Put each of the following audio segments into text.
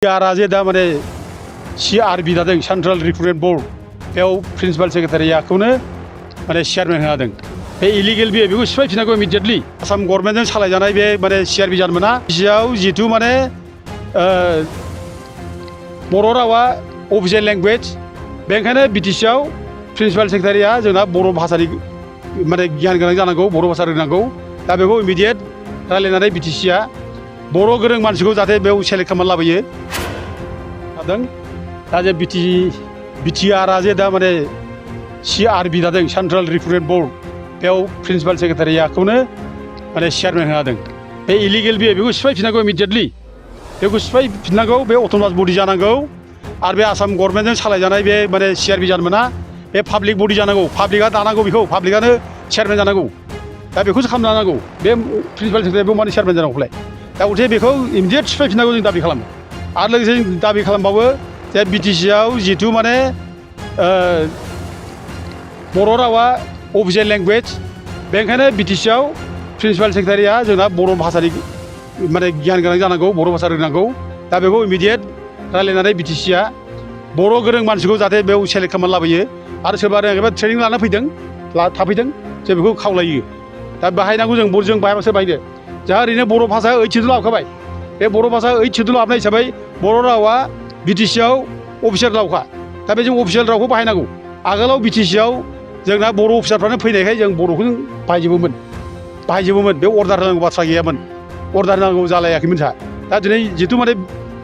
BTR जे दा माने CRB दादों सेन्ट्रेल रिक्रुटमेन्ट बोर्ड बेयाव प्रिन्सिपाल सेक्रेटारिखौनो माने चेयारमेन होदों। बे इलिगेल बियो बेखौ सिफायफिननांगौ इमिडिएटलि। आसाम गभर्नमेन्टजों सालायजानाय बे माने CRB जानो मोना। बियाव जिथु माने बर' रावा अफिसियेल लेंगुवेज बेनिखायनो BTCआव प्रिन्सिपाल सेक्रेटारिया जोंना बर' भाषानि माने गियान गोनां जानांगौ, बर' भाषा रोंनांगौ। दा बेखौ इमिडिएट रायलायनानै BTCआ बर' गोरों मानसिखौ जाहाथे बेयाव सेलेक्ट खालामनानै लाबोयो हादों। दा जे BTR जे दा माने CRB दादों सेन्ट्रेल रिक्रुटमेन्ट बोर्ड बेयाव प्रिन्सिपाल सेक्रेटारिखौनो माने चेयारमेन होदों। बे इलिगेल बियो बेखौ सिफायफिननांगौ इमिडिएटलि। बेखौ सिफायफिननांगौ, बे अट'नमास बडि जानांगौ आरो बे आसाम गभर्नमेन्टजों सालायजानाय बे माने CRB जानो मोना। बे पाब्लिक बडि जानांगौ, पाब्लिकआ दानांगौ, बेखौ पाब्लिकआनो चेयारमेन जानांगौ। दा बेखौसो खालामनो नांगौ। बे प्रिन्सिपाल सेक्रेटारियाबो माने चेयारमेन जानांगौलाय। दा गथे बेखौ इमिडिएट सिफायफिननांगौ जों दाबि खालामो। आरो लोगोसे जों दाबि खालामबावो जे BTCआव जिथु माने बर' रावा अफिसियेल लेंगुवेज बेनिखायनो BTCआव प्रिन्सिपाल सेक्रेटारिया जोंना बर' भाषानि माने गियान गोनां जानांगौ, बर' भाषा रोंनांगौ। दा बेखौ इमिडिएट रायलायनानै BTCआ बर' गोरों मानसिखौ जाहाथे बेयाव सेलेक्ट खालामनानै लाबोयो आरो सोरबा रोङाखैबा ट्रेनिं लाना फैदों, थाफैदों, जों बेखौ खावलायो। दा बाहायनांगौ जों बाहायबासो बाहायदो। जोंहा ओरैनो बर' भाषा 8 सिडुल हाबखाबाय। बे बर' भाषा 8 सिडुल हाबनाय हिसाबै बर' रावा BTCआव अफिसियेल रावखा। दा बे जों अफिसियेल रावखौ बाहायनांगौ। आगोलाव BTCआव जोंना बर' अफिसारफ्रानो फैनायखाय जों बर'खौ बाहायजोबोमोन। बे अर्डार होनांगौ बाथ्रा गैयामोन। अर्डार होनांगौ जालायाखैमोन जोंहा। दा दिनै जिथु माने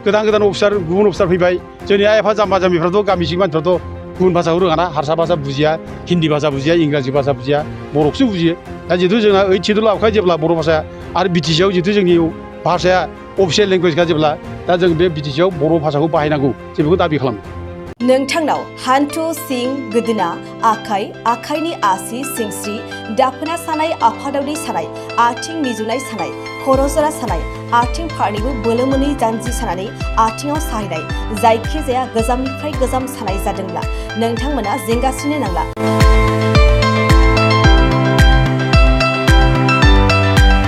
गोदान अफिसार, गुबुन अफिसार फैबाय, जोंनि आइ आफा जाम्बा जाम्बिफ्राथ' गामि सिं मानसिफ्राथ' गुबुन भाषाखौ रोङाना, हारसा भाषा बुजिया, हिन्दी भाषा बुजिया, इंराजि भाषा बुजिया, बर'खौसो बुजियो। दा जिथु जोंना 8 सिडुल हाबखाय जेब्ला बर' भाषाया आरो BTCआव जिथु जोंनि भाषाया अफिसियेल लेंगुवेजखा जेब्ला, दा जों बे BTCआव बर' भाषाखौ बाहायनांगौ जों बेखौ दाबि खालामो। नोंथांनाव हान्थु, सिं, गोदोना, आखाइनि आसि, सिंस्रि, दाफोना सानाय, आफादावदै सानाय, आथिं मिजुनाय सानाय, खर' जरा सानाय, आथिं फारनैबो बोलो मोनै जानजि सानानै आथिङाव साहैनाय, जायखिजाया गोजामनिफ्राय गोजाम सानाय जादोंब्ला नोंथांमोना जिंगासिनो नांला।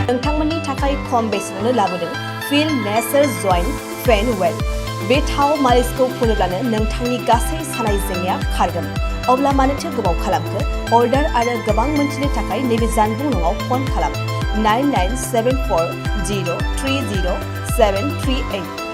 नोंथांमोननि थाखाय खम बेसेनावनो लाबोदों फिल नेचार जइन्ट पेन वेल। बे थाव मालिसखौ फुनोब्लानो नोंथांनि गासै सानाय जेंनाया खारगोन। अब्ला मानोथो गोबाव खालामखो? अर्डार आरो गोबां मोनथिनो थाखाय नैबे जानबुं नङाव फन खालाम 9974030738।